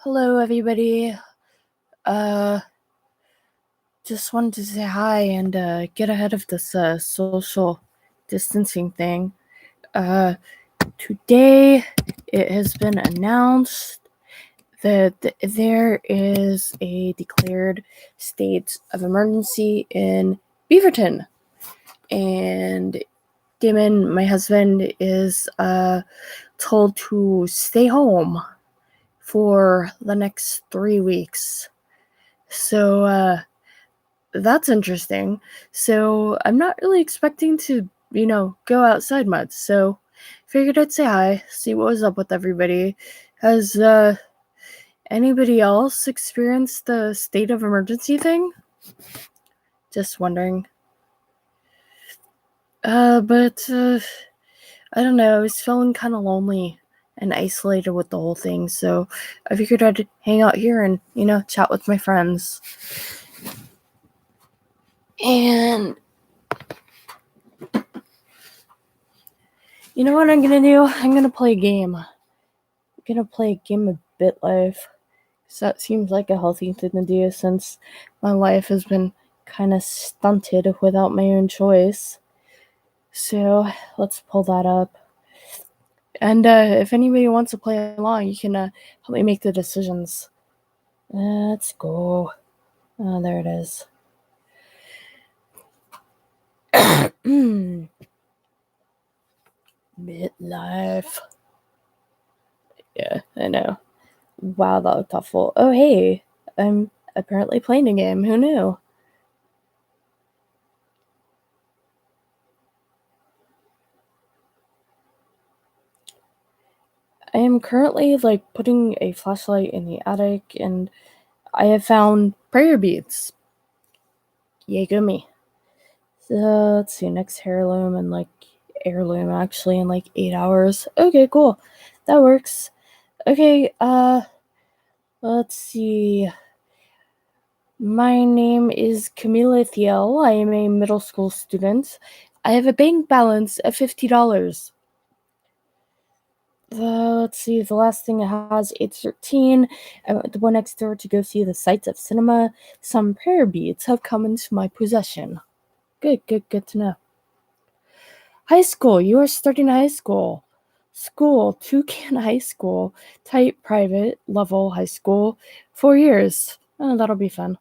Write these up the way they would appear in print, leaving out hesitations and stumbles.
Hello, everybody. Just wanted to say hi and get ahead of this social distancing thing. Today, it has been announced that there is a declared state of emergency in Beaverton, and Damon, my husband, is told to stay home for the next 3 weeks. So that's interesting. So I'm not really expecting to, go outside much. So figured I'd say hi, see what was up with everybody. Has anybody else experienced the state of emergency thing? Just wondering. But I don't know, I was feeling kind of lonely and isolated with the whole thing, so I figured I'd hang out here and, chat with my friends. And you know what I'm gonna do? I'm gonna play a game. I'm gonna play a game of BitLife. So that seems like a healthy thing to do since my life has been kind of stunted without my own choice. So let's pull that up. And if anybody wants to play along, you can help me make the decisions. Let's go. Oh, there it is. BitLife. Yeah, I know. Wow, that looked awful. Oh, hey, I'm apparently playing a game. Who knew? I am currently, putting a flashlight in the attic, and I have found prayer beads. Yay, go me. So, let's see, next heirloom and, heirloom, actually, in, 8 hours. Okay, cool. That works. Okay, let's see. My name is Camila Thiel. I am a middle school student. I have a bank balance of $50. Let's see, the last thing it has, 8:13. I went to the one next door to go see the sights of cinema. Some prayer beads have come into my possession. Good to know. High school, you are starting high school. School, Toucan High School, type private level high school, 4 years. Oh, that'll be fun.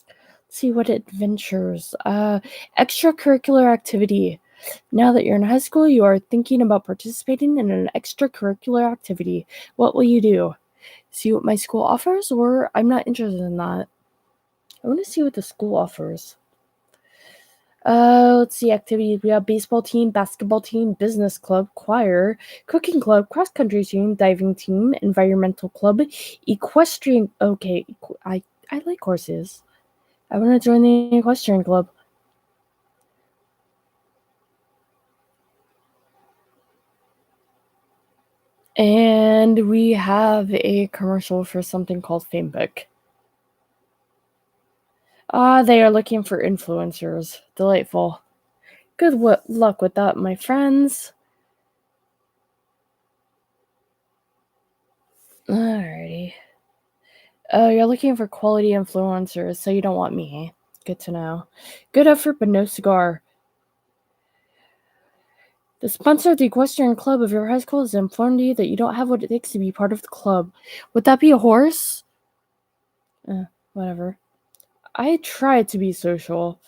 Let's see what adventures. Extracurricular activity. Now that you're in high school, you are thinking about participating in an extracurricular activity. What will you do? See what my school offers, or I'm not interested in that. I want to see what the school offers. Let's see, activities. We have baseball team, basketball team, business club, choir, cooking club, cross-country team, diving team, environmental club, equestrian. Okay, I like horses. I want to join the equestrian club. And we have a commercial for something called Famebook. They are looking for influencers. Delightful. Good luck with that, my friends. Alrighty. Oh, you're looking for quality influencers, so you don't want me. Good to know. Good effort, but no cigar. The sponsor of the equestrian club of your high school has informed you that you don't have what it takes to be part of the club. Would that be a horse? Whatever. I tried to be social.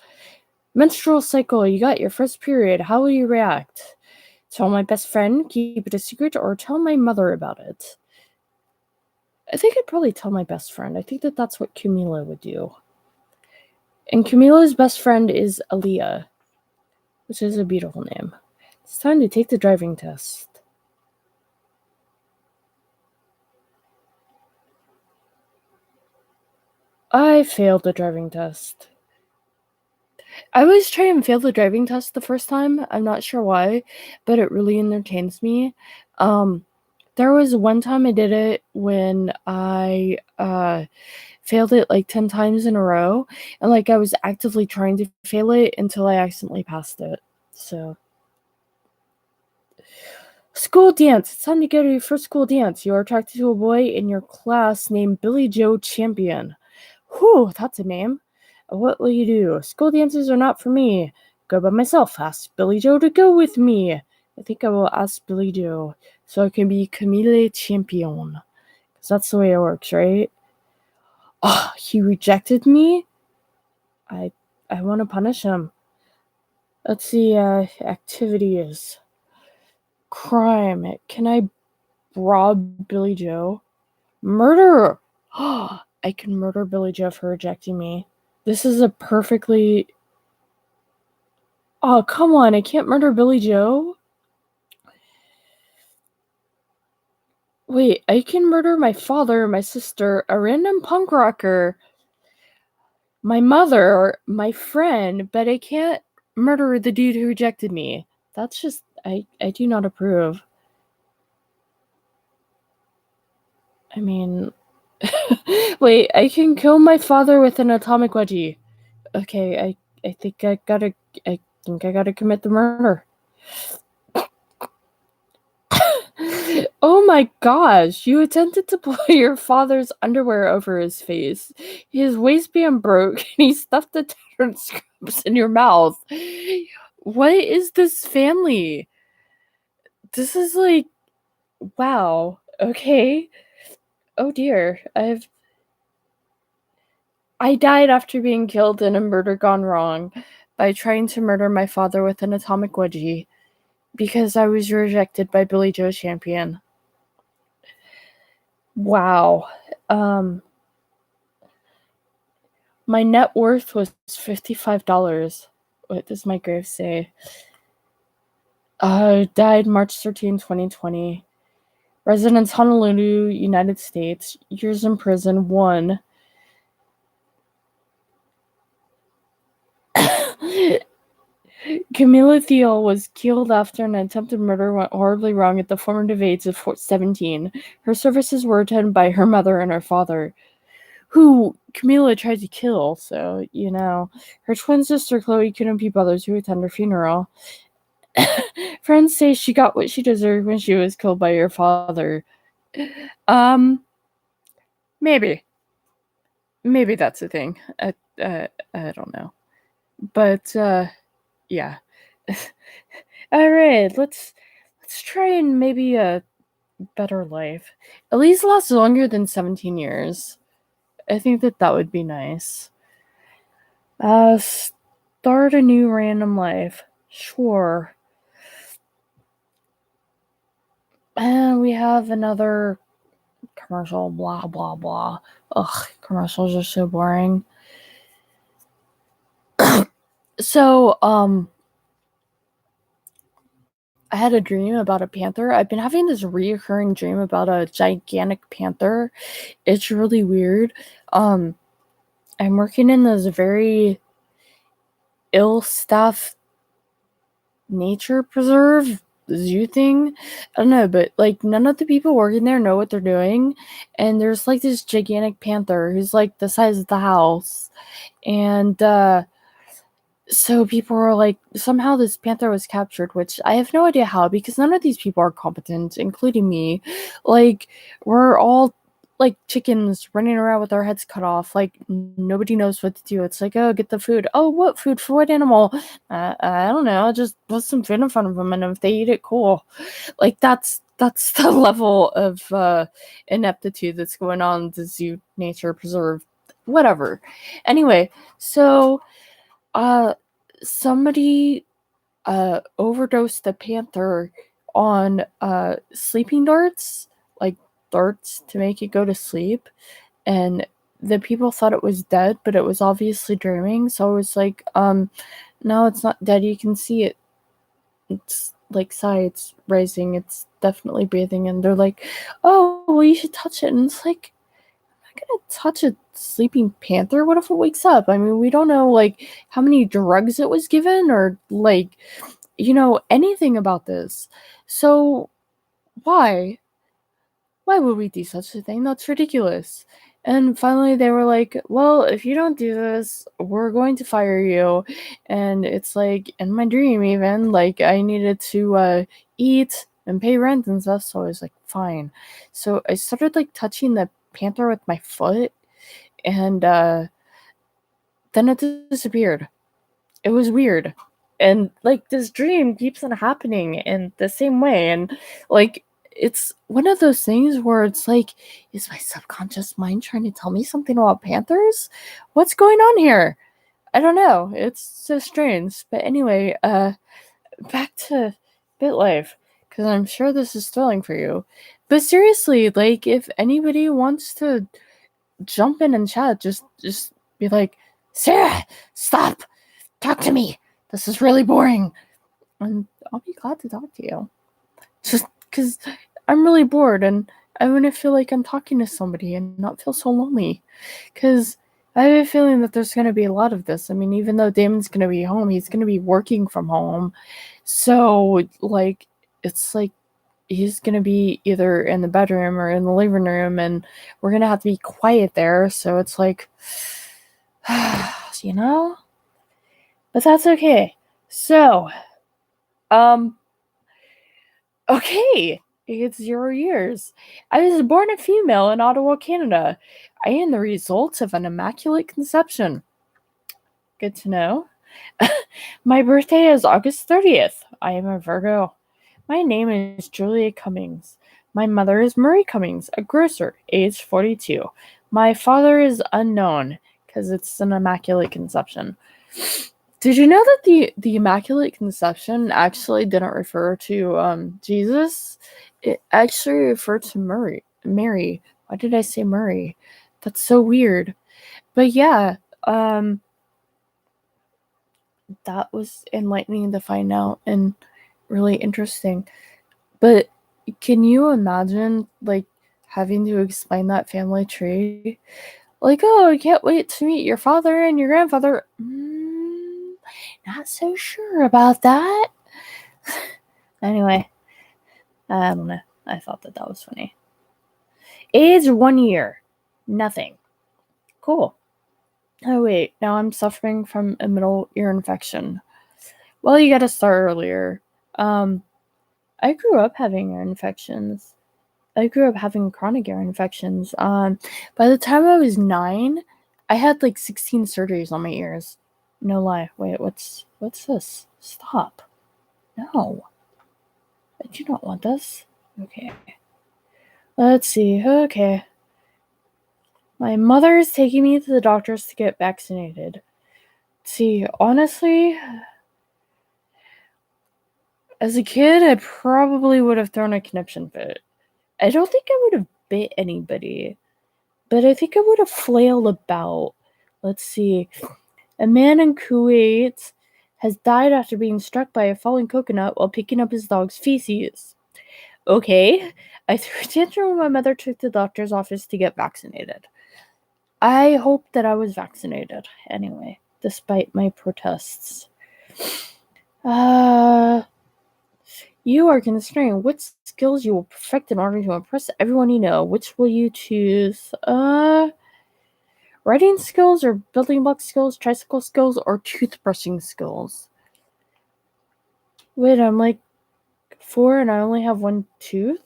Menstrual cycle, you got your first period. How will you react? Tell my best friend, keep it a secret, or tell my mother about it? I think I'd probably tell my best friend. I think that's what Camila would do. And Camila's best friend is Aaliyah, which is a beautiful name. It's time to take the driving test. I failed the driving test. I always try and fail the driving test the first time. I'm not sure why, but it really entertains me. There was one time I did it when I failed it 10 times in a row, and I was actively trying to fail it until I accidentally passed it. So School dance. It's time to go to your first school dance. You are attracted to a boy in your class named Billy Joe Champion. Whew, that's a name. What will you do? School dances are not for me. Go by myself. Ask Billy Joe to go with me. I think I will ask Billy Joe so I can be Camille Champion. Because that's the way it works, right? Oh, he rejected me? I want to punish him. Let's see, activities. Crime. Can I rob Billy Joe? Murder! I can murder Billy Joe for rejecting me. This is a perfectly... Oh, come on, I can't murder Billy Joe? Wait, I can murder my father, my sister, a random punk rocker, my mother, my friend, but I can't murder the dude who rejected me. That's just... I do not approve. I mean... Wait, I can kill my father with an atomic wedgie. Okay, I think I gotta commit the murder. Oh my gosh, you attempted to pull your father's underwear over his face. His waistband broke and he stuffed the tattered scraps in your mouth. What is this family? This is like, wow, okay. Oh dear, I died after being killed in a murder gone wrong by trying to murder my father with an atomic wedgie because I was rejected by Billy Joe Champion. Wow. My net worth was $55. What does my grave say? Died March 13, 2020. Residence Honolulu, United States. Years in prison, 1. Camila Thiel was killed after an attempted murder went horribly wrong at the formative age of 17. Her services were attended by her mother and her father, who Camila tried to kill, so, you know. Her twin sister Chloe couldn't be bothered to attend her funeral. Friends say she got what she deserved when she was killed by your father. Maybe. Maybe that's a thing. I don't know. But, yeah. Alright, let's try and maybe a better life. At least last longer than 17 years. I think that would be nice. Start a new random life. Sure. And we have another commercial, blah, blah, blah. Ugh, commercials are so boring. So, I had a dream about a panther. I've been having this reoccurring dream about a gigantic panther. It's really weird. I'm working in this very ill-staffed nature preserve zoo thing. I don't know, but like none of the people working there know what they're doing. And there's like this gigantic panther who's like the size of the house. And so people were like, somehow this panther was captured, which I have no idea how, because none of these people are competent, including me. Like, we're all like chickens running around with our heads cut off. Like, nobody knows what to do. It's like, oh, get the food. Oh, what food for what animal? I don't know. Just put some food in front of them, and if they eat it, cool. Like, that's the level of ineptitude that's going on in the zoo nature preserve. Whatever. Anyway, so somebody overdosed the panther on sleeping darts, like darts to make it go to sleep, and the people thought it was dead, but it was obviously dreaming. So it was like, no, it's not dead. You can see it. It's like sides raising. It's definitely breathing. And they're like, oh, well, you should touch it. And it's like, gonna touch a sleeping panther? What if it wakes up? I mean, we don't know like how many drugs it was given or like, you know, anything about this. So why would we do such a thing? That's ridiculous. And finally they were like, well, if you don't do this, we're going to fire you. And it's like in my dream, even like I needed to eat and pay rent and stuff. So I was like, fine. So I started like touching the panther with my foot, and then it disappeared. It was weird. And like this dream keeps on happening in the same way. And like it's one of those things where it's like, is my subconscious mind trying to tell me something about panthers? What's going on here? I don't know. It's so strange. But anyway, back to BitLife, because I'm sure this is thrilling for you. But seriously, like if anybody wants to jump in and chat, just be like, Sarah, stop, talk to me. This is really boring. And I'll be glad to talk to you. Just because I'm really bored and I want to feel like I'm talking to somebody and not feel so lonely. Because I have a feeling that there's going to be a lot of this. I mean, even though Damon's going to be home, he's going to be working from home. So, like, it's like he's going to be either in the bedroom or in the living room, and we're going to have to be quiet there. So it's like, you know? But that's okay. So, okay, it's 0 years. I was born a female in Ottawa, Canada. I am the result of an immaculate conception. Good to know. My birthday is August 30th. I am a Virgo. My name is Julia Cummings. My mother is Marie Cummings, a grocer, age 42. My father is unknown, because it's an immaculate conception. Did you know that the Immaculate Conception actually didn't refer to Jesus? It actually referred to Mary. Why did I say Murray? That's so weird. But yeah, that was enlightening to find out and really interesting. But can you imagine like having to explain that family tree? Like, oh, I can't wait to meet your father and your grandfather. Not so sure about that. Anyway, I don't know. I thought that was funny. Age 1 year. Nothing. Cool. Oh, wait. Now I'm suffering from a middle ear infection. Well, you gotta start earlier. I grew up having ear infections. I grew up having chronic ear infections. By the time I was 9, I had like 16 surgeries on my ears. No lie. Wait, what's this? Stop. No. I do not want this. Okay. Let's see. Okay. My mother is taking me to the doctors to get vaccinated. See, honestly, as a kid, I probably would have thrown a conniption fit. I don't think I would have bit anybody, but I think I would have flailed about. Let's see. A man in Kuwait has died after being struck by a falling coconut while picking up his dog's feces. Okay. I threw a tantrum when my mother took the doctor's office to get vaccinated. I hope that I was vaccinated anyway, despite my protests. You are considering what skills you will perfect in order to impress everyone you know. Which will you choose? Writing skills or building block skills, tricycle skills, or toothbrushing skills? Wait, I'm like 4 and I only have 1 tooth?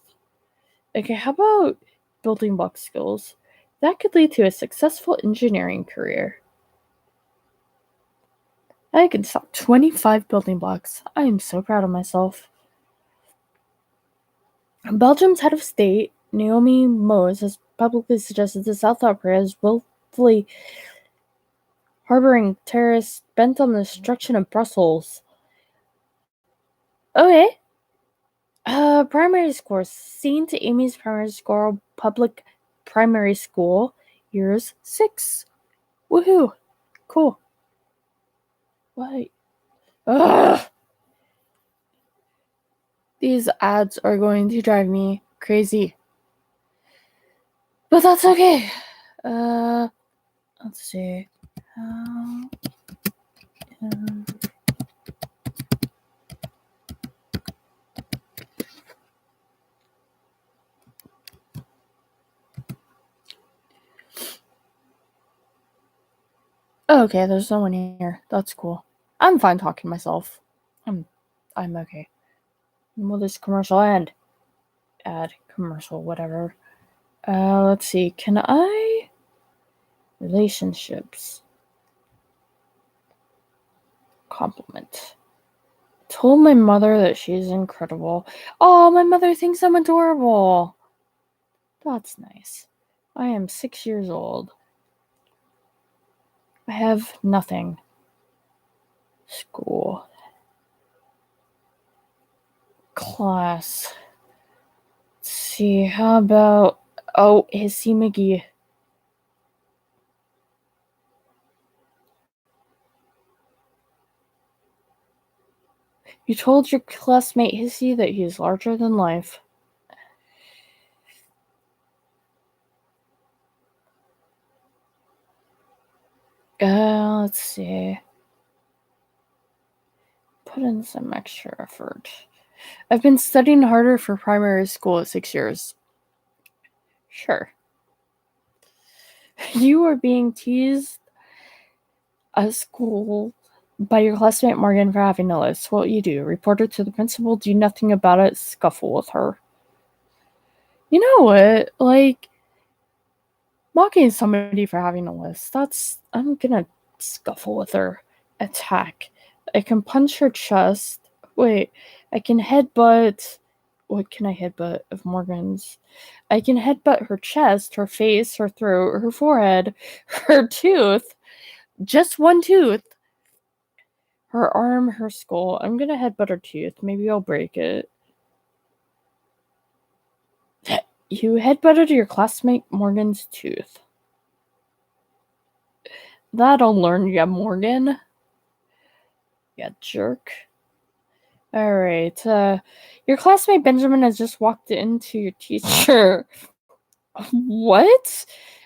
Okay, how about building block skills? That could lead to a successful engineering career. I can stock 25 building blocks. I am so proud of myself. Belgium's head of state, Naomi Moes, has publicly suggested the South Opera is willfully harboring terrorists bent on the destruction of Brussels. Okay. Primary scores. St. Amy's Primary School, public primary school, years 6. Woohoo. Cool. What? Ugh. These ads are going to drive me crazy. But that's okay. Let's see. Okay, there's no one here. That's cool. I'm fine talking to myself. I'm okay. When will this commercial end? Add commercial, whatever. Let's see. Can I? Relationships. Compliment. Told my mother that she's incredible. Oh, my mother thinks I'm adorable. That's nice. I am 6 years old. I have nothing. School. Class. Let's see, how about... Oh, Hissy McGee. You told your classmate Hissy that he is larger than life. Let's see. Put in some extra effort. I've been studying harder for primary school at 6 years. Sure. You are being teased at school by your classmate Morgan for having a list. What you do? Report her to the principal, do nothing about it, scuffle with her. You know what? Like, mocking somebody for having a list, I'm gonna scuffle with her. Attack. I can punch her chest. Wait, I can headbutt. What can I headbutt of Morgan's? I can headbutt her chest, her face, her throat, her forehead, her tooth. Just one tooth. Her arm, her skull. I'm gonna headbutt her tooth. Maybe I'll break it. You headbutted your classmate Morgan's tooth. That'll learn ya, Morgan. Ya jerk. Alright, your classmate Benjamin has just walked into your teacher. What?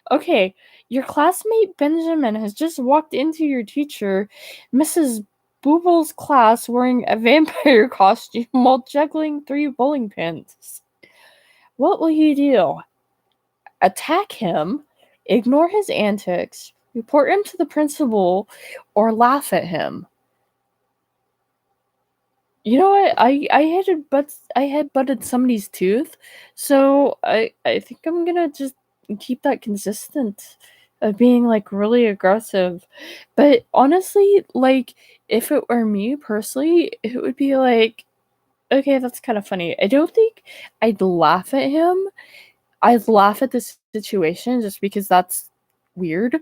Okay, your classmate Benjamin has just walked into your teacher, Mrs. Booble's class, wearing a vampire costume while juggling 3 bowling pins. What will you do? Attack him, ignore his antics, report him to the principal, or laugh at him? You know what? I headbutted somebody's tooth, so I think I'm gonna just keep that consistent of being like really aggressive. But honestly, like if it were me personally, it would be like, okay, that's kind of funny. I don't think I'd laugh at him. I'd laugh at the situation just because that's weird.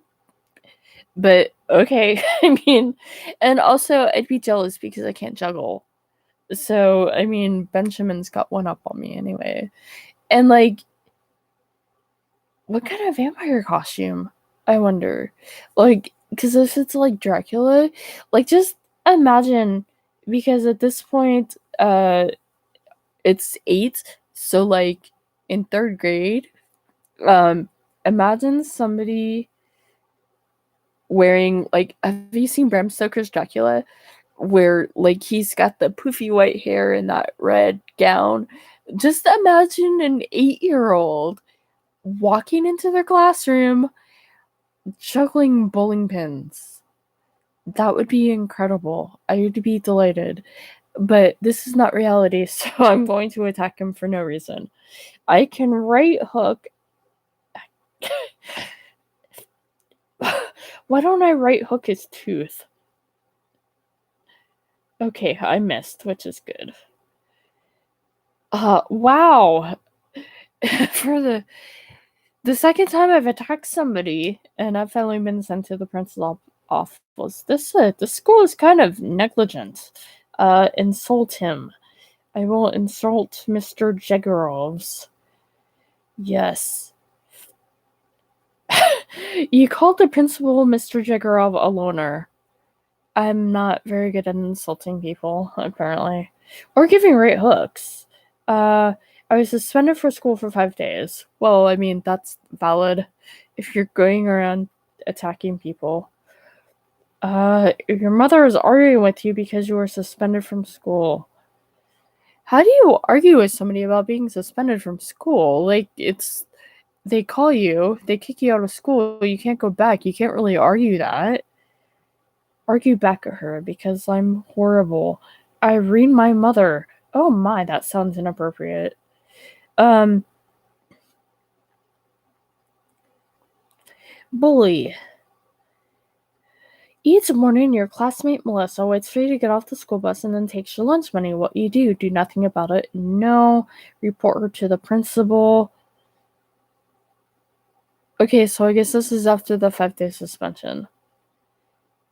But okay, I mean, and also I'd be jealous because I can't juggle. So, I mean, Benjamin's got one up on me anyway. And, like, what kind of vampire costume? I wonder. Like, because if it's like Dracula, like, just imagine, because at this point, it's 8, so, like, in 3rd grade, imagine somebody wearing, like, have you seen Bram Stoker's Dracula? Where like he's got the poofy white hair and that red gown. Just imagine an 8-year-old walking into their classroom juggling bowling pins. That would be incredible. I would be delighted. But this is not reality, so I'm going to attack him for no reason. I can right hook. Why don't I right hook his tooth? Okay, I missed, which is good. Wow. For the second time I've attacked somebody, and I've finally been sent to the principal's office. This school is kind of negligent. Insult him. I will insult Mr. Jegorovs. Yes. You called the principal Mr. Jegorov a loner. I'm not very good at insulting people, apparently. Or giving right hooks. I was suspended for school for 5 days. Well, I mean, that's valid if you're going around attacking people. Your mother is arguing with you because you were suspended from school. How do you argue with somebody about being suspended from school? Like, they call you, they kick you out of school, you can't go back. You can't really argue that. Argue back at her because I'm horrible. Irene, my mother. Oh my, that sounds inappropriate. Bully. Each morning, your classmate Melissa waits for you to get off the school bus and then takes your lunch money. What you do? Do nothing about it? No. Report her to the principal. Okay, so I guess this is after the 5-day suspension.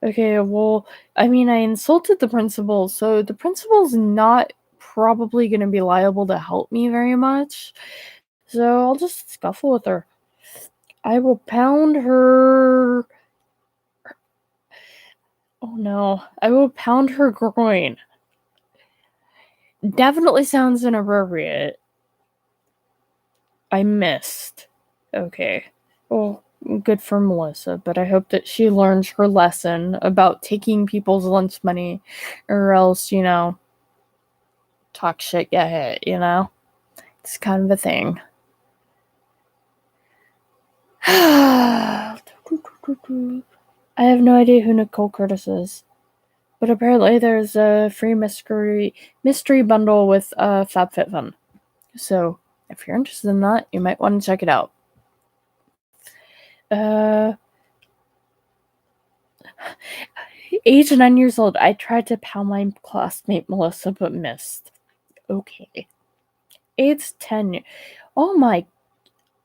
Okay, well, I mean, I insulted the principal, so the principal's not probably going to be liable to help me very much. So I'll just scuffle with her. I will pound her. Oh no, I will pound her groin. Definitely sounds inappropriate. I missed. Okay. Well, good for Melissa, but I hope that she learns her lesson about taking people's lunch money, or else, talk shit, get hit, It's kind of a thing. I have no idea who Nicole Curtis is. But apparently there's a free mystery bundle with FabFitFun. So if you're interested in that, you might want to check it out. Age 9 years old. I tried to pound my classmate Melissa, but missed. Okay. Age 10. Oh my.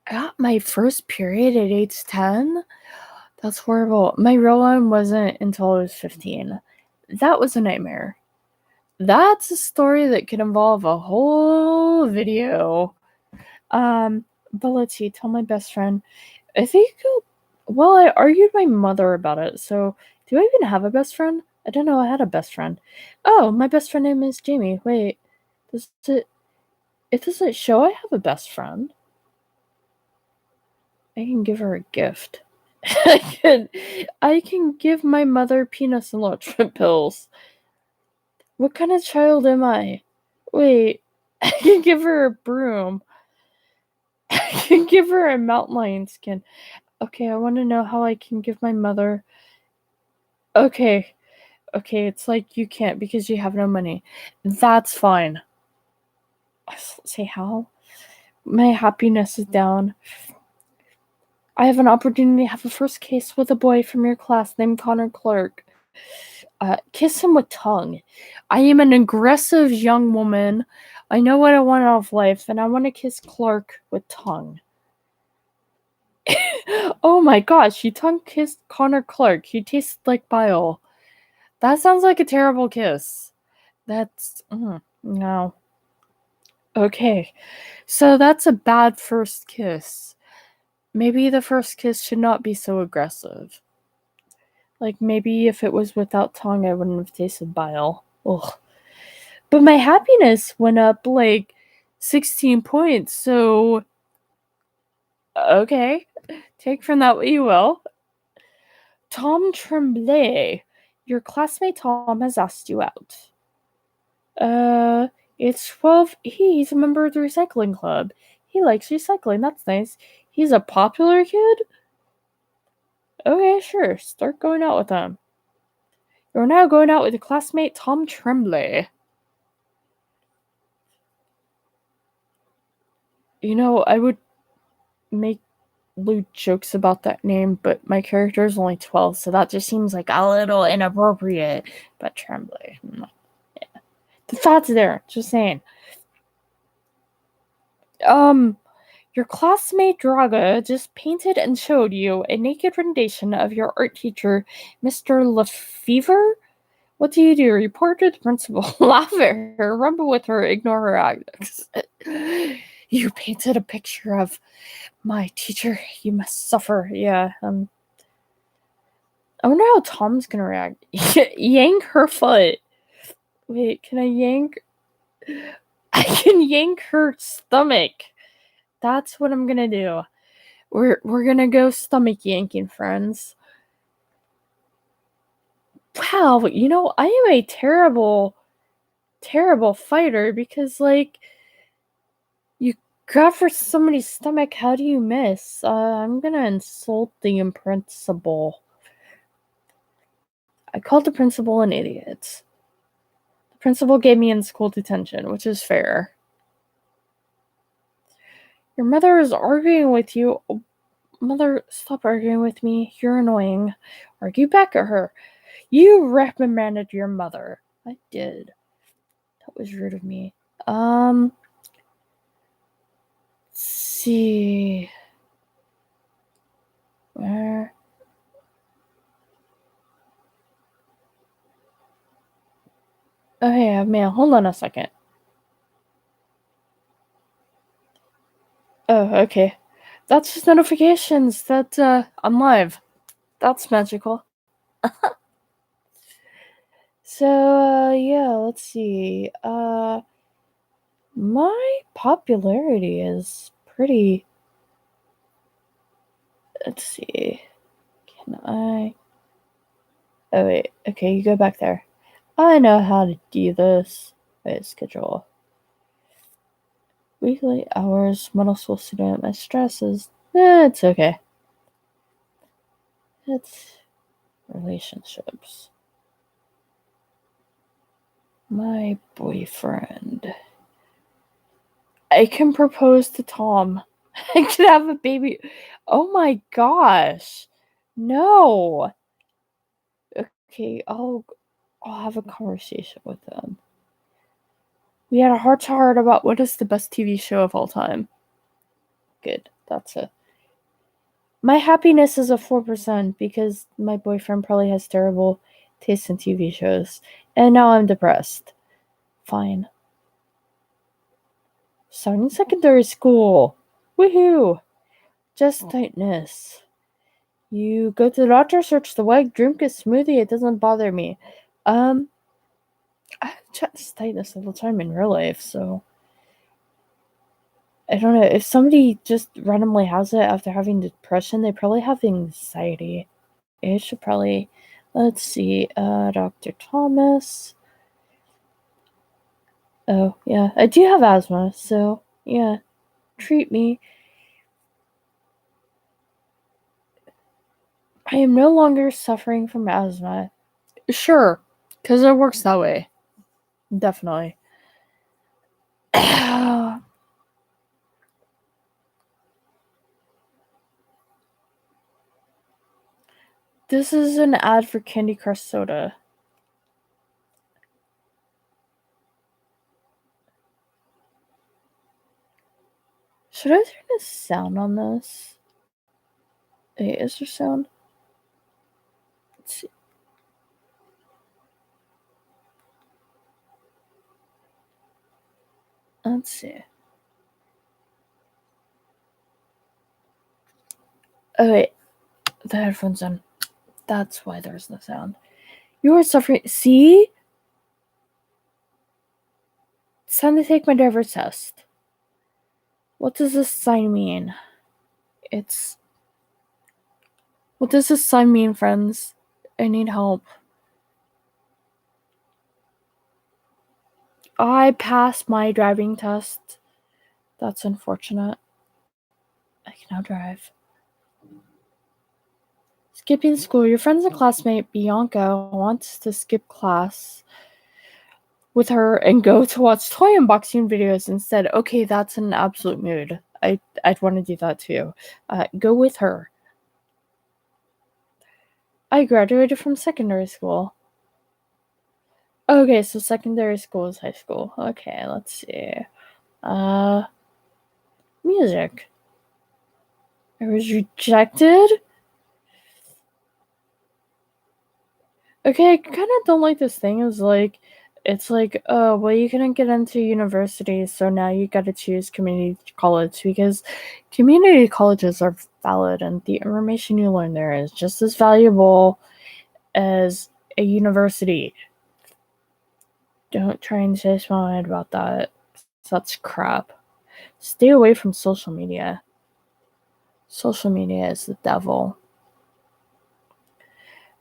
I got my first period at age 10? That's horrible. My real one wasn't until I was 15. That was a nightmare. That's a story that could involve a whole video. But let's see, tell my best friend. I think, well, I argued with my mother about it, so do I even have a best friend? I don't know I had a best friend. Oh, my best friend name is Jamie. Wait, it doesn't show I have a best friend. I can give her a gift. I can give my mother penis enlargement pills. What kind of child am I? Wait, I can give her a broom. I can give her a mountain lion skin. Okay, I want to know how I can give my mother. Okay, it's like you can't because you have no money. That's fine. Say how? My happiness is down. I have an opportunity to have a first kiss with a boy from your class named Connor Clark. Kiss him with tongue. I am an aggressive young woman. I know what I want out of life, and I want to kiss Clark with tongue. Oh my gosh, you tongue kissed Connor Clark. He tastes like bile. That sounds like a terrible kiss. That's no. Okay, so that's a bad first kiss. Maybe the first kiss should not be so aggressive. Like, maybe if it was without tongue, I wouldn't have tasted bile. Ugh. But my happiness went up, 16 points, so... Okay. Take from that what you will. Tom Tremblay. Your classmate Tom has asked you out. It's 12. He's a member of the recycling club. He likes recycling. That's nice. He's a popular kid? Okay, sure. Start going out with him. You're now going out with your classmate Tom Tremblay. I would make lewd jokes about that name, but my character is only 12, so that just seems like a little inappropriate. But Tremblay. Yeah. The thought's there. Just saying. Your classmate Draga just painted and showed you a naked rendition of your art teacher, Mr. Lefevre. What do? Report to the principal, laugh at her, rumble with her, ignore her acts. You painted a picture of my teacher. You must suffer. Yeah. I wonder how Tom's gonna react. Yank her foot. Wait, can I yank? I can yank her stomach. That's what I'm gonna do. We're gonna go stomach yanking, friends. Wow, I am a terrible, terrible fighter because, you grab for somebody's stomach, how do you miss? I'm gonna insult the principal. I called the principal an idiot. Principal gave me in school detention, which is fair. Your mother is arguing with you. Mother, stop arguing with me. You're annoying. Argue back at her. You reprimanded your mother. I did. That was rude of me. Let's see. Where? Oh, yeah, man. Hold on a second. Oh, okay. That's just notifications that I'm live. That's magical. So, yeah, let's see. My popularity is pretty. Let's see. Can I? Oh, wait. Okay, you go back there. I know how to do this. Wait, schedule. Weekly hours, middle school student. My stress is. It's okay. It's relationships. My boyfriend. I can propose to Tom. I could have a baby. Oh my gosh. No. Okay, I'll have a conversation with him. We had a heart to heart about what is the best TV show of all time. Good. That's it. My happiness is a 4% because my boyfriend probably has terrible taste in TV shows. And now I'm depressed. Fine. Starting secondary school. Woohoo! Just tightness. You go to the doctor, search the wig, drink a smoothie, it doesn't bother me. I have chest tightness all the time in real life, so I don't know. If somebody just randomly has it after having depression, they probably have anxiety. It should probably, let's see, Dr. Thomas. Oh, yeah, I do have asthma, so, yeah, treat me. I am no longer suffering from asthma. Sure, because it works that way. Definitely. This is an ad for Candy Crush Soda. Should I turn the sound on this? Wait, is there sound? Let's see. Let's see. Oh, wait. The headphones on. That's why there's no sound. You are suffering. See? It's time to take my driver's test. What does this sign mean? What does this sign mean, friends? I need help. I passed my driving test. That's unfortunate. I can now drive. Skipping school. Your friend's a classmate, Bianca, wants to skip class with her and go to watch toy unboxing videos instead. Okay, that's an absolute mood. I'd want to do that too. Go with her. I graduated from secondary school. Okay, so secondary school is high school. Okay, let's see. Music. I was rejected? Okay, I kind of don't like this thing. It's like, oh, well, you couldn't get into university, so now you gotta choose community college because community colleges are valid and the information you learn there is just as valuable as a university. Don't try and change my mind about that. That's crap. Stay away from social media. Social media is the devil.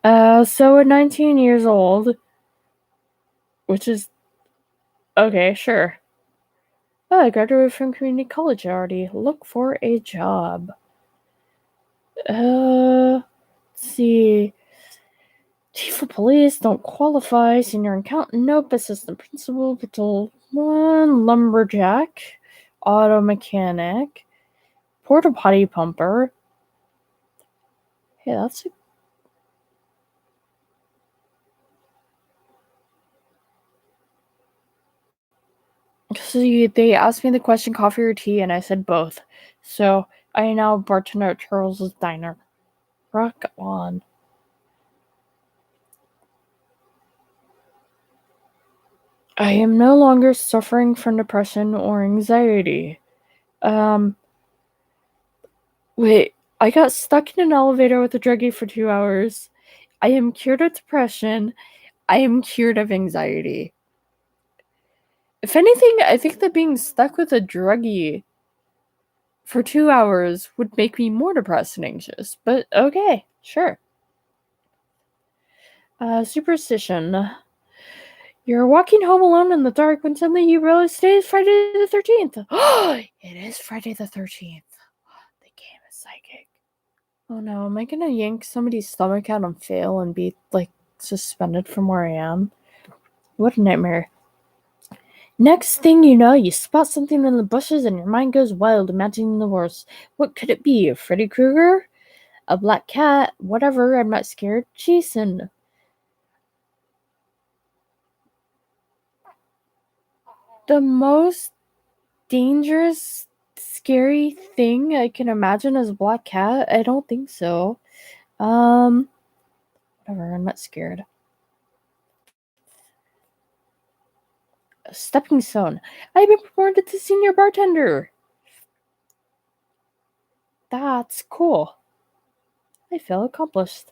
So at 19 years old, which is okay, sure. Oh, I graduated from community college already. Look for a job. Let's see. Chief of police, don't qualify. Senior accountant, nope. Assistant principal, patrol one. Lumberjack, auto mechanic, porta potty pumper. Hey, that's a... See, they asked me the question, coffee or tea, and I said both. So, I am now a bartender at Charles's Diner. Rock on. I am no longer suffering from depression or anxiety. Wait, I got stuck in an elevator with a druggie for 2 hours. I am cured of depression. I am cured of anxiety. If anything, I think that being stuck with a druggie for 2 hours would make me more depressed and anxious. But okay, sure. Superstition. You're walking home alone in the dark when suddenly you realize today is Friday the 13th. Oh, it is Friday the 13th. The game is psychic. Oh no, am I gonna yank somebody's stomach out and fail and be, like, suspended from where I am? What a nightmare. Next thing you know, you spot something in the bushes and your mind goes wild, imagining the worst. What could it be? A Freddy Krueger? A black cat? Whatever, I'm not scared. Jason. The most dangerous, scary thing I can imagine is a black cat? I don't think so. Whatever, I'm not scared. A stepping stone. I've been promoted to senior bartender. That's cool. I feel accomplished.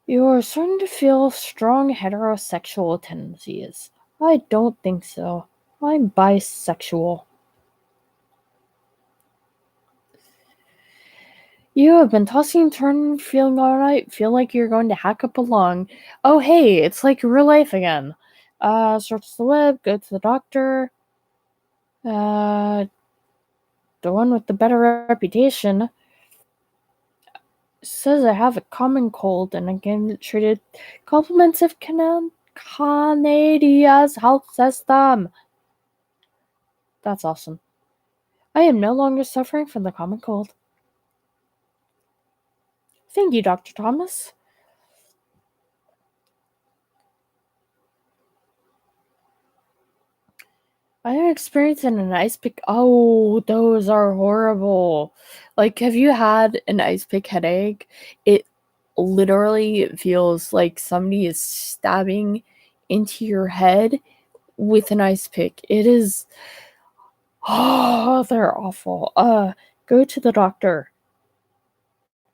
You're starting to feel strong heterosexual tendencies. I don't think so. I'm bisexual. You have been tossing and turning, feeling alright, feel like you're going to hack up a lung. Oh hey, it's like real life again. Search the web, go to the doctor. The one with the better reputation says I have a common cold and I get treated compliments of Canada's health system. That's awesome. I am no longer suffering from the common cold. Thank you, Dr. Thomas. I am experiencing an ice pick. Oh, those are horrible. Like, have you had an ice pick headache? It literally feels like somebody is stabbing into your head with an ice pick. It is. Oh, they're awful. Go to the doctor.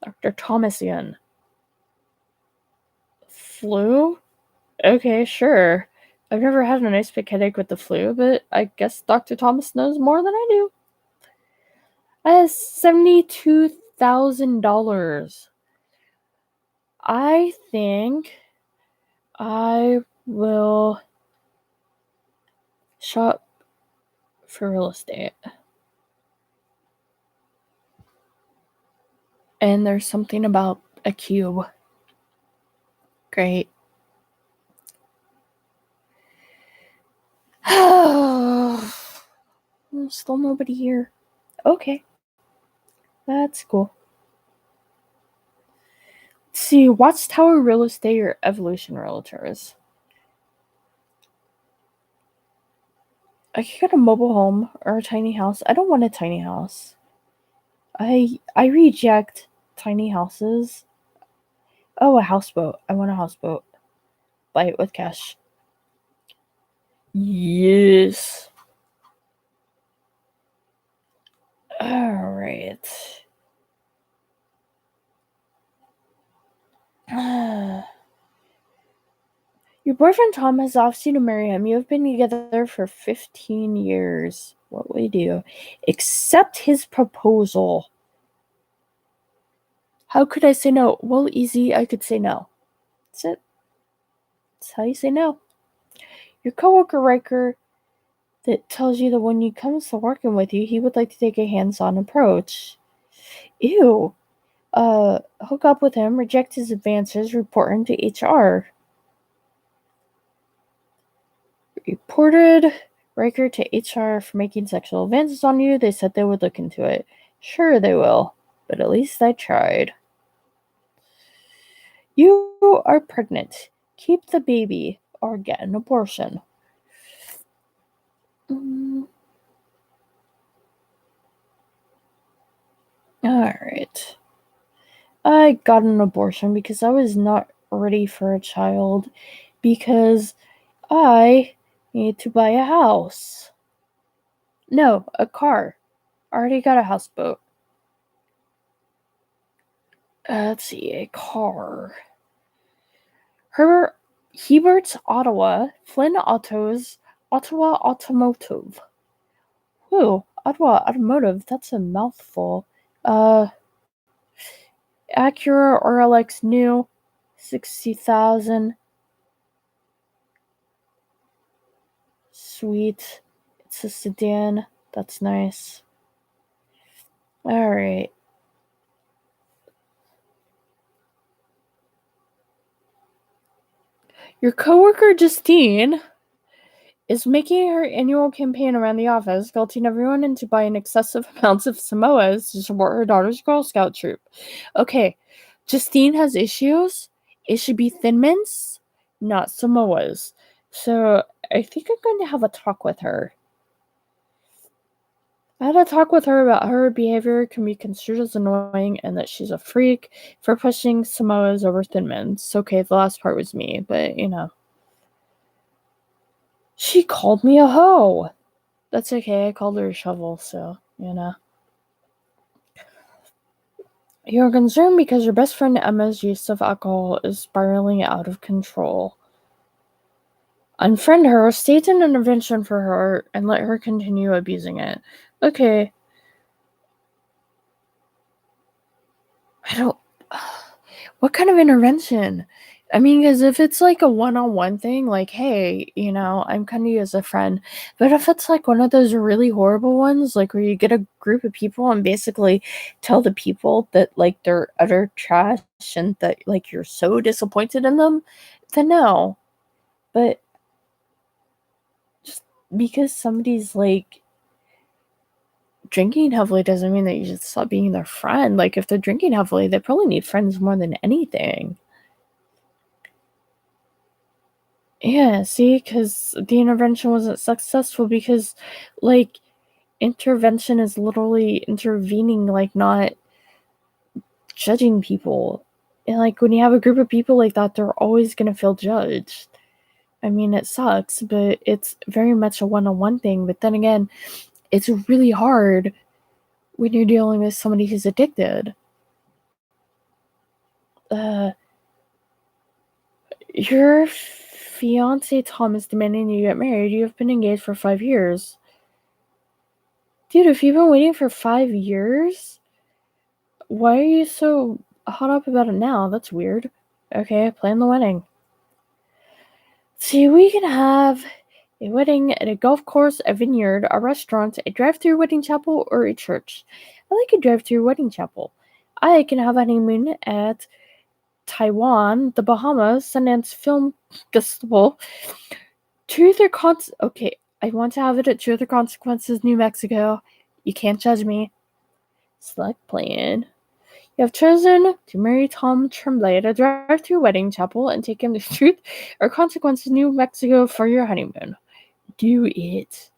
Dr. Thomasian. Flu? Okay, sure. I've never had an ice pick headache with the flu, but I guess Dr. Thomas knows more than I do. I have $72,000. I think I will shop for real estate. And there's something about a cube. Great. There's still nobody here. Okay. That's cool. Let's see, Watchtower Real Estate or Evolution Realtors? I could get a mobile home or a tiny house. I don't want a tiny house. I reject tiny houses. Oh, a houseboat. I want a houseboat. Buy it with cash. Yes. Alright. Your boyfriend Tom has asked you to marry him. You have been together for 15 years. What will you do? Accept his proposal. How could I say no? Well, easy. I could say no. That's it. That's how you say no. Your coworker Riker that tells you that when he comes to working with you, he would like to take a hands-on approach. Ew. hook up with him, reject his advances, report him to HR. Reported Riker to HR for making sexual advances on you. They said they would look into it. Sure, they will, but at least I tried. You are pregnant. Keep the baby or get an abortion. Alright. I got an abortion because I was not ready for a child because I need to buy a house. No, a car. I already got a houseboat. Let's see, a car. Hebert's Ottawa, Flynn Autos, Ottawa Automotive. Whoa, Ottawa Automotive, that's a mouthful. Acura RLX new, 60,000. Sweet. It's a sedan. That's nice. Alright. Your coworker Justine is making her annual campaign around the office, guilting everyone into buying excessive amounts of Samoas to support her daughter's Girl Scout troop. Okay, Justine has issues. It should be Thin Mints, not Samoas. So I think I'm going to have a talk with her. I had a talk with her about her behavior can be construed as annoying and that she's a freak for pushing Samoas over Thin Mints. Okay, the last part was me, but you know. She called me a hoe. That's okay, I called her a shovel, so, you know. You're concerned because your best friend Emma's use of alcohol is spiraling out of control. Unfriend her, state an intervention for her, and let her continue abusing it. Okay. I don't... What kind of intervention? I mean, because if it's like a one-on-one thing, like, hey, you know, I'm kind of you as a friend. But if it's like one of those really horrible ones, like where you get a group of people and basically tell the people that like they're utter trash and that like you're so disappointed in them, then no. But just because somebody's like drinking heavily doesn't mean that you should stop being their friend. Like if they're drinking heavily, they probably need friends more than anything. Yeah, see, because the intervention wasn't successful because, like, intervention is literally intervening, like, not judging people. And, like, when you have a group of people like that, they're always going to feel judged. I mean, it sucks, but it's very much a one-on-one thing. But then again, it's really hard when you're dealing with somebody who's addicted. Your fiance Tom is demanding you get married. You have been engaged for 5 years. Dude, if you've been waiting for 5 years, why are you so hot up about it now? That's weird. Okay, plan the wedding. See, we can have a wedding at a golf course, a vineyard, a restaurant, a drive-through wedding chapel, or a church. I like a drive-through wedding chapel. I can have a honeymoon at Taiwan, the Bahamas, Sundance Film Festival, Okay, I want to have it at Truth or Consequences, New Mexico. You can't judge me. Select plan. You have chosen to marry Tom Tremblay at a drive-through wedding chapel and take him to Truth or Consequences, New Mexico for your honeymoon. Do it.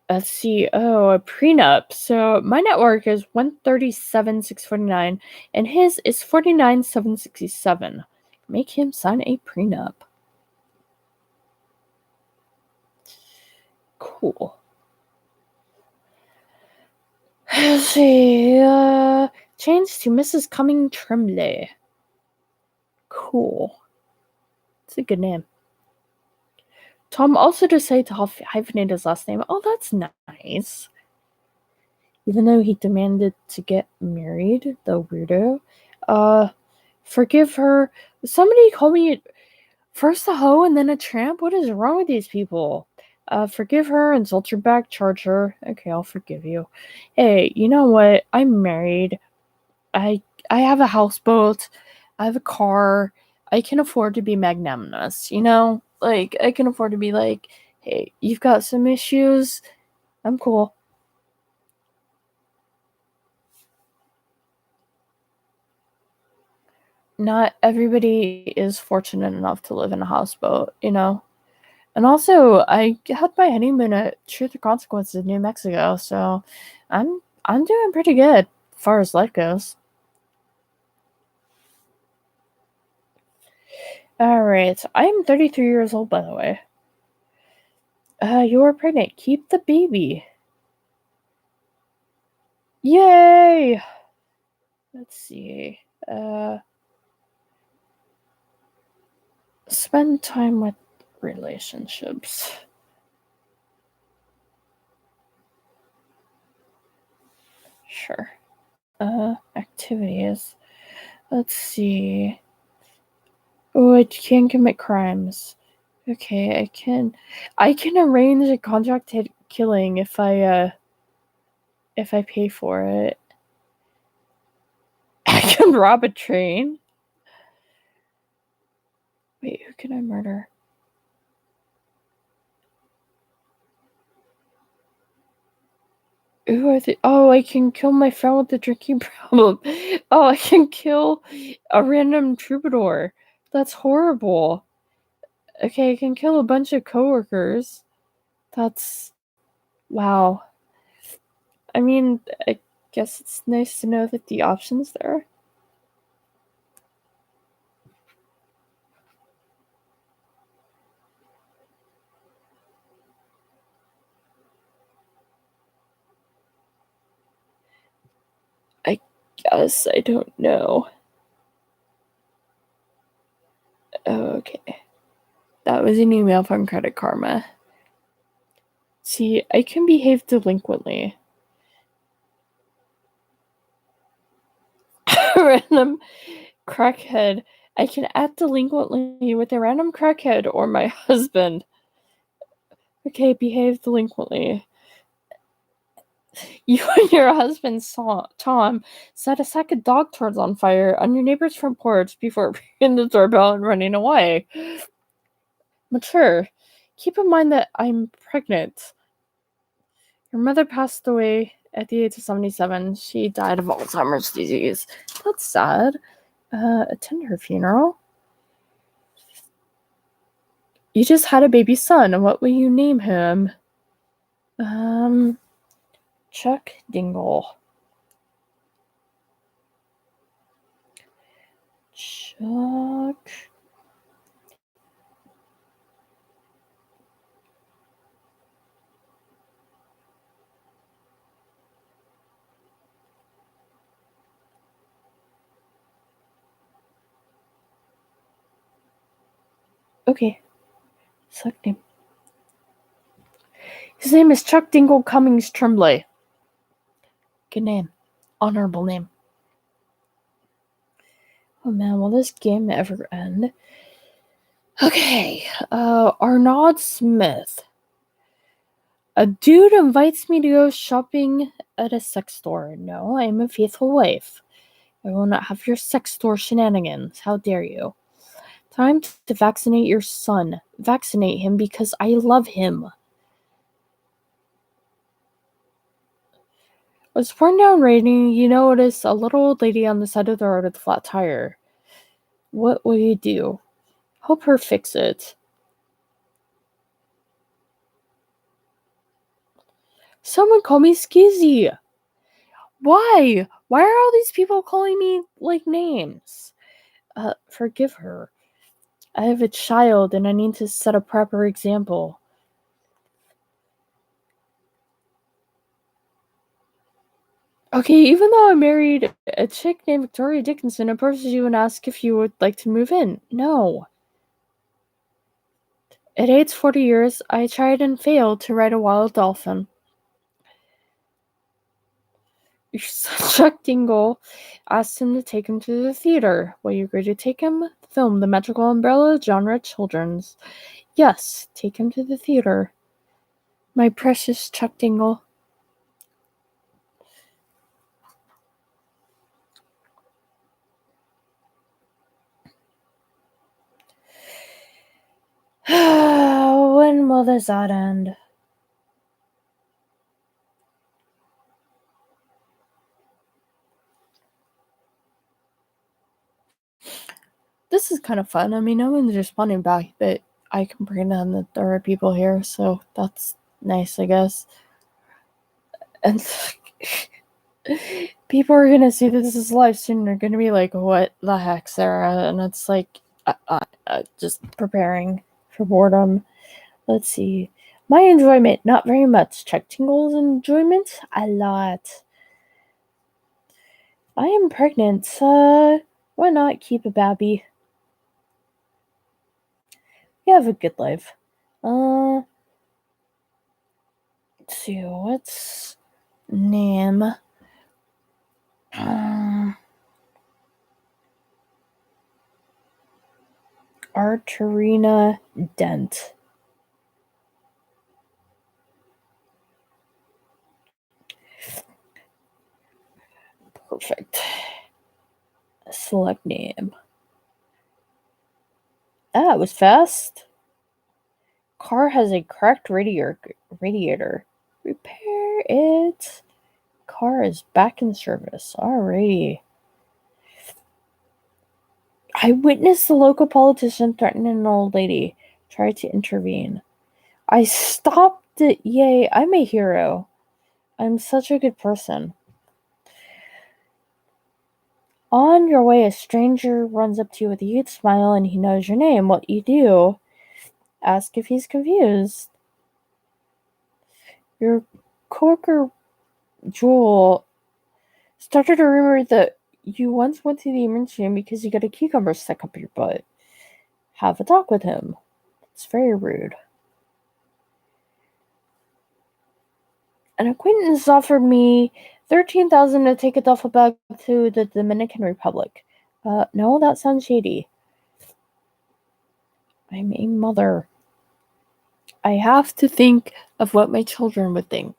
Let's see. Oh, a prenup. So my network is 137,649 and his is 49,767. Make him sign a prenup. Cool. Let's see. Change to Mrs. Cumming Tremblay. Cool. It's a good name. Tom also decided to hyphenate his last name. Oh, that's nice. Even though he demanded to get married, the weirdo. Forgive her. Somebody called me first a hoe and then a tramp. What is wrong with these people? Forgive her, insult her back, charge her. Okay, I'll forgive you. Hey, you know what? I'm married. I have a houseboat. I have a car. I can afford to be magnanimous, you know? Like, I can afford to be like, hey, you've got some issues. I'm cool. Not everybody is fortunate enough to live in a houseboat, you know? And also, I had my honeymoon at Truth or Consequences in New Mexico, so I'm doing pretty good as far as life goes. Alright, I'm 33 years old, by the way. You are pregnant. Keep the baby. Yay! Let's see. Spend time with relationships. Sure. Activities. Let's see. Oh, I can commit crimes. Okay, I can arrange a contracted killing if I pay for it. I can rob a train. Wait, who can I murder? Ooh, I can kill my friend with the drinking problem. Oh, I can kill a random troubadour. That's horrible. Okay, I can kill a bunch of coworkers. That's wow. I mean, I guess it's nice to know that the options there. I guess I don't know. Okay. That was an email from Credit Karma. See, I can behave delinquently. Random crackhead. I can act delinquently with a random crackhead or my husband. Okay, behave delinquently. You and your husband, Tom, set a sack of dog turds on fire on your neighbor's front porch before ringing the doorbell and running away. Mature. Keep in mind that I'm pregnant. Your mother passed away at the age of 77. She died of Alzheimer's disease. That's sad. Attend her funeral. You just had a baby son. What will you name him? Chuck Dingle. Chuck. Okay. Select name. His name is Chuck Dingle Cummings Tremblay. Good name. Honorable name. Oh man, will this game ever end? Okay. Arnaud Smith. A dude invites me to go shopping at a sex store. No, I am a faithful wife. I will not have your sex store shenanigans. How dare you? Time to vaccinate your son. Vaccinate him because I love him. With pouring down raining, you notice a little old lady on the side of the road with a flat tire. What will you do? Help her fix it. Someone call me Skizzy. Why? Why are all these people calling me, like, names? Forgive her. I have a child and I need to set a proper example. Okay, even though I married a chick named Victoria Dickinson, approaches you and asks if you would like to move in. No. At age 40 years, I tried and failed to ride a wild dolphin. Your son, Chuck Dingle, asked him to take him to the theater. Will you agree to take him? Film The Magical Umbrella, genre children's. Yes, take him to the theater. My precious Chuck Dingle. When will this not end? This is kind of fun. I mean, no one's responding back, but I can pretend that there are people here, so that's nice, I guess. And people are gonna see that this is live stream and they're gonna be like, what the heck, Sarah? And it's like, just preparing for boredom. Let's see. My enjoyment, not very much. Chuck Tingle's enjoyment, a lot. I am pregnant. Why not keep a baby? You have a good life. Let's see, what's name? Arterina Dent. Perfect. Select name. That was fast. Car has a cracked radiator. Repair it. Car is back in service. Alrighty. I witnessed the local politician threaten an old lady. Tried to intervene. I stopped it. Yay, I'm a hero. I'm such a good person. On your way, a stranger runs up to you with a huge smile and he knows your name. What you do? Ask if he's confused. Your coworker, Joel, started a rumor that you once went to the emergency room because you got a cucumber stuck up your butt. Have a talk with him. It's very rude. An acquaintance offered me $13,000 to take a duffel bag to the Dominican Republic. No, that sounds shady. I'm a mother. I have to think of what my children would think.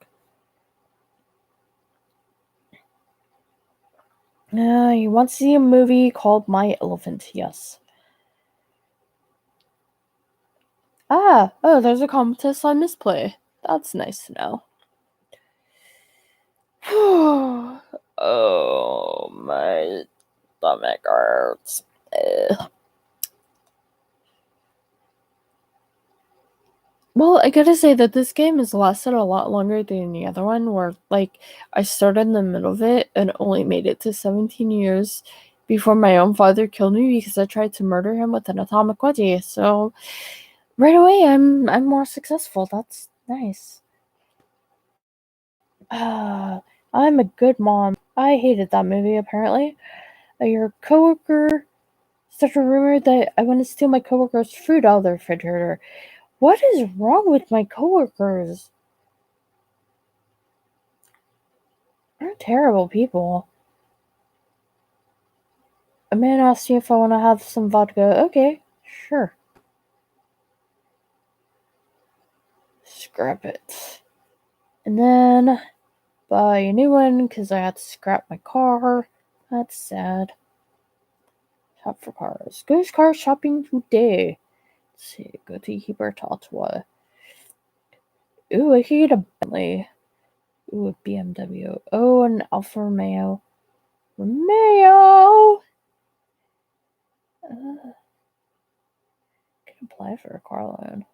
You want to see a movie called My Elephant? Yes. There's a contest on Misplay. That's nice to know. Oh, my stomach hurts. Ugh. Well, I gotta say that this game has lasted a lot longer than the other one, where, like, I started in the middle of it and only made it to 17 years before my own father killed me because I tried to murder him with an atomic wedgie. So, right away, I'm more successful. That's nice. I'm a good mom. I hated that movie, apparently. Your coworker started a rumor that I want to steal my coworker's food out of their refrigerator. What is wrong with my coworkers? They're terrible people. A man asked me if I want to have some vodka. Okay, sure. Scrap it. And then buy a new one because I had to scrap my car. That's sad. Shop for cars. Go car shopping today. Let's see. Go to Hubertatwa. Ooh, I could get a Bentley. Ooh, a BMW. Oh, an Alfa Romeo. Romeo! Can apply for a car loan.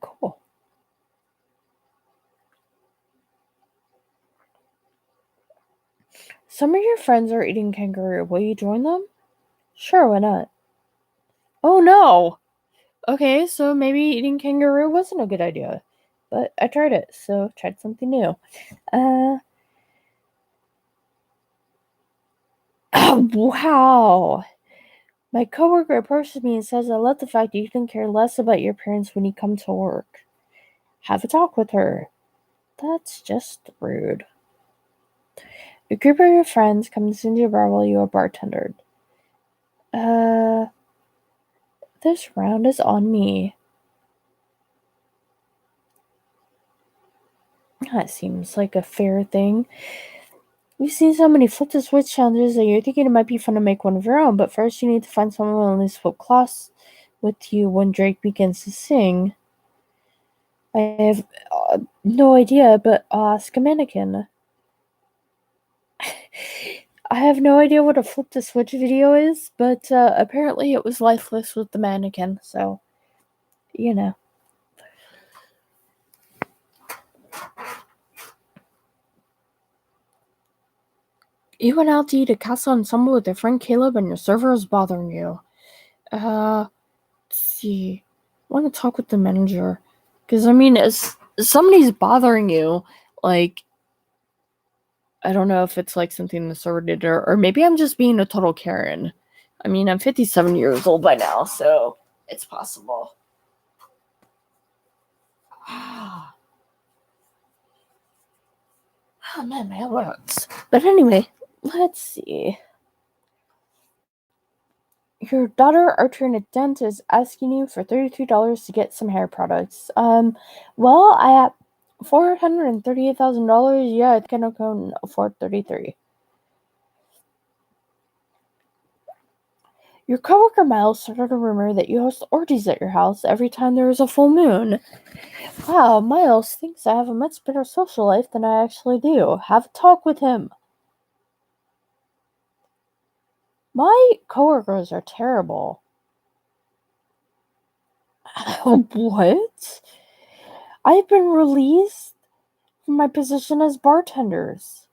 Cool. Some of your friends are eating kangaroo. Will you join them? Sure, why not? Oh no! Okay, so maybe eating kangaroo wasn't a good idea. But I tried it, so tried something new. Wow! My coworker approaches me and says, I love the fact you can care less about your parents when you come to work. Have a talk with her. That's just rude. A group of your friends comes into your bar while you are bartendered. This round is on me. That seems like a fair thing. You've seen so many flip the switch challenges that you're thinking it might be fun to make one of your own, but first you need to find someone willing to swap class with you when Drake begins to sing. I have no idea, but I'll ask a mannequin. I have no idea what a flip the switch video is, but apparently it was lifeless with the mannequin, so, you know. You went out to eat a castle ensemble with your friend Caleb and your server is bothering you. Let's see. I want to talk with the manager. Because, I mean, if somebody's bothering you, like, I don't know if it's like something the server did, or maybe I'm just being a total Karen. I mean, I'm 57 years old by now, so it's possible. Oh man, my head hurts. But anyway, let's see. Your daughter Archer in a dent is asking you for $33 to get some hair products. Well, I have $438,000. Yeah, I think I can afford 33. Your coworker Miles started a rumor that you host orgies at your house every time there is a full moon. Wow, Miles thinks I have a much better social life than I actually do. Have a talk with him. My coworkers are terrible. What? I've been released from my position as bartenders.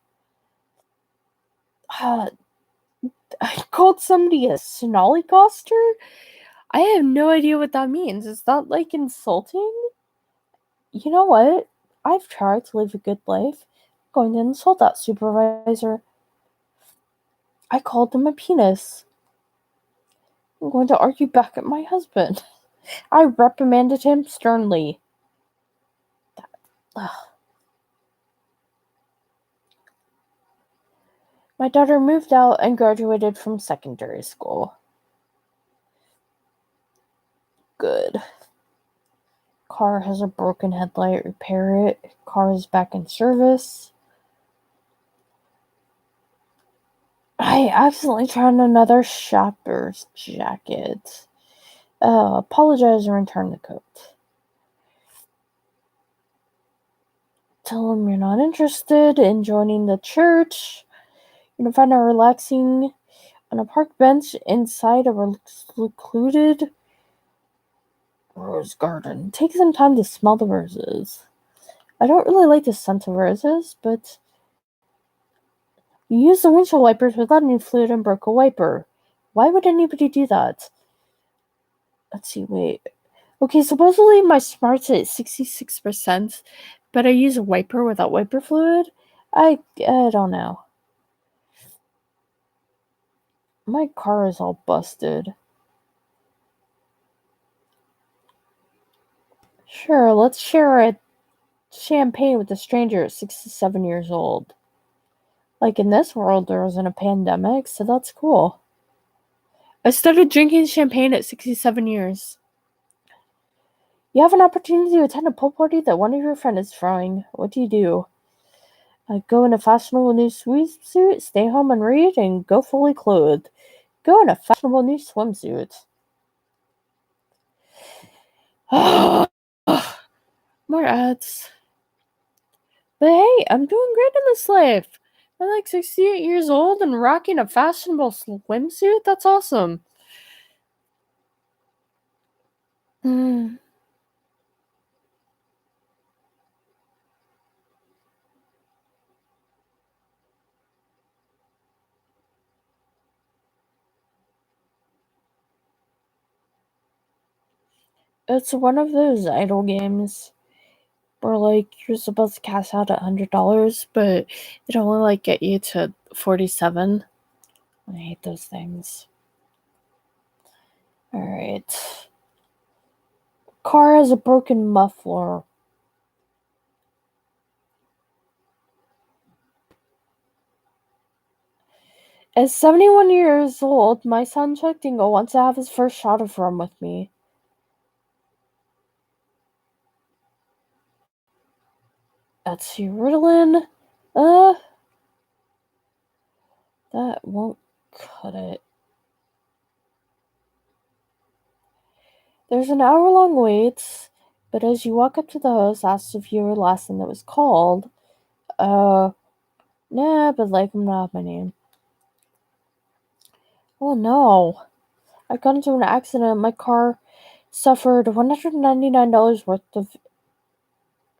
I called somebody a snollygoster? I have no idea what that means. Is that like insulting? You know what? I've tried to live a good life. I'm going to insult that supervisor. I called him a penis. I'm going to argue back at my husband. I reprimanded him sternly. Ugh. My daughter moved out and graduated from secondary school. Good. Car has a broken headlight. Repair it. Car is back in service. I accidentally tried on another shopper's jacket. Apologize and return the coat. Tell them you're not interested in joining the church. You can find out relaxing on a park bench inside a secluded rose garden. Take some time to smell the roses. I don't really like the scent of roses, but you used the windshield wipers without any fluid and broke a wiper. Why would anybody do that? Let's see, wait. Okay, supposedly my smart's at 66%, but I use a wiper without wiper fluid? I don't know. My car is all busted. Sure, let's share a champagne with a stranger at 67 years old. Like in this world, there wasn't a pandemic, so that's cool. I started drinking champagne at 67 years. You have an opportunity to attend a pool party that one of your friends is throwing. What do? Go in a fashionable new swimsuit, stay home and read, and go fully clothed. Go in a fashionable new swimsuit. More ads. But hey, I'm doing great in this life. I'm like 68 years old and rocking a fashionable swimsuit? That's awesome. It's one of those idle games where like you're supposed to cash out $100, but it only like get you to 47. I hate those things. Alright. Car has a broken muffler. At 71 years old, my son Chuck Dingle wants to have his first shot of rum with me. That's Ritalin. That won't cut it. There's an hour-long wait, but as you walk up to the host, asks if you were the last one that was called. Nah, but like, I'm not my name. Oh no. I got into an accident. My car suffered $199 worth of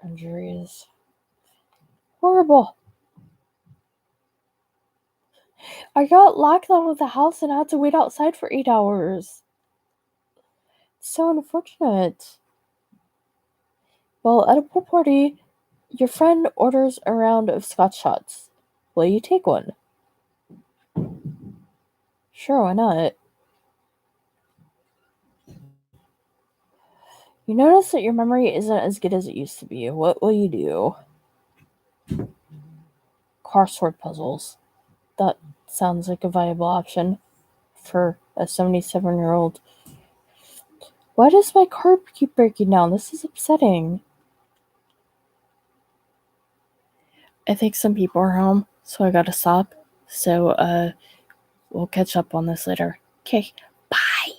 injuries. Horrible. I got locked out of the house and had to wait outside for 8 hours. So unfortunate. Well, at a pool party, your friend orders a round of scotch shots. Will you take one? Sure, why not? You notice that your memory isn't as good as it used to be. What will you do? Crossword puzzles. That sounds like a viable option for a 77-year-old. Why does my car keep breaking down? This is upsetting. I think some people are home, so I gotta stop. So, we'll catch up on this later. Okay, bye.